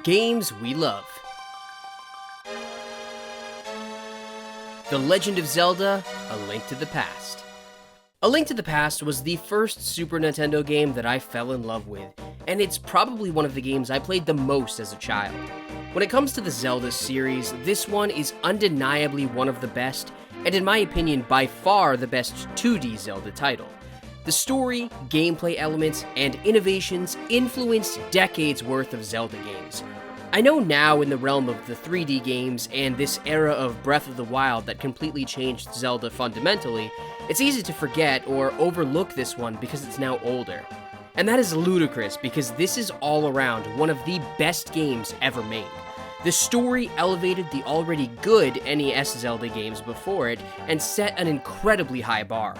Games we love. The Legend of Zelda: A Link to the Past. A Link to the Past was the first Super Nintendo game that I fell in love with, and it's probably one of the games I played the most as a child. When it comes to the Zelda series, this one is undeniably one of the best, and in my opinion, by far the best 2D Zelda title. The story, gameplay elements, and innovations influenced decades worth of Zelda games. I know now in the realm of the 3D games and this era of Breath of the Wild that completely changed Zelda fundamentally, it's easy to forget or overlook this one because it's now older. And that is ludicrous because this is all around one of the best games ever made. The story elevated the already good NES Zelda games before it and set an incredibly high bar.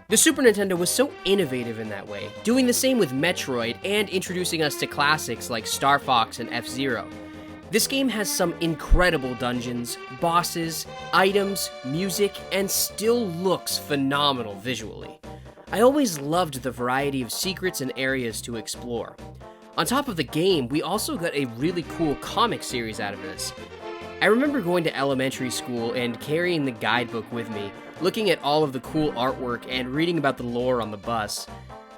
The Super Nintendo was so innovative in that way, doing the same with Metroid and introducing us to classics like Star Fox and F-Zero. This game has some incredible dungeons, bosses, items, music, and still looks phenomenal visually. I always loved the variety of secrets and areas to explore. On top of the game, we also got a really cool comic series out of this. I remember going to elementary school and carrying the guidebook with me, looking at all of the cool artwork and reading about the lore on the bus.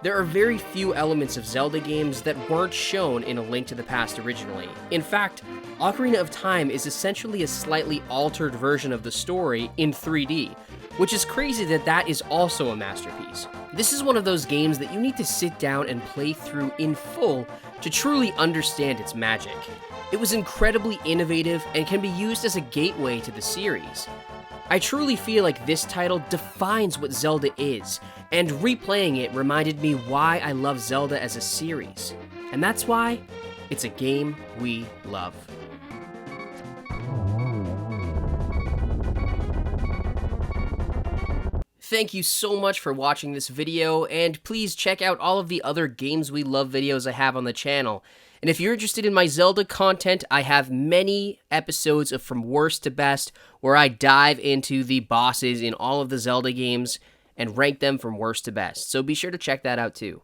There are very few elements of Zelda games that weren't shown in A Link to the Past originally. In fact, Ocarina of Time is essentially a slightly altered version of the story in 3D, which is crazy that that is also a masterpiece. This is one of those games that you need to sit down and play through in full to truly understand its magic. It was incredibly innovative and can be used as a gateway to the series. I truly feel like this title defines what Zelda is, and replaying it reminded me why I love Zelda as a series. And that's why it's a game we love. Thank you so much for watching this video, and please check out all of the other Games We Love videos I have on the channel. And if you're interested in my Zelda content, I have many episodes of From Worst to Best where I dive into the bosses in all of the Zelda games and rank them from worst to best. So be sure to check that out too.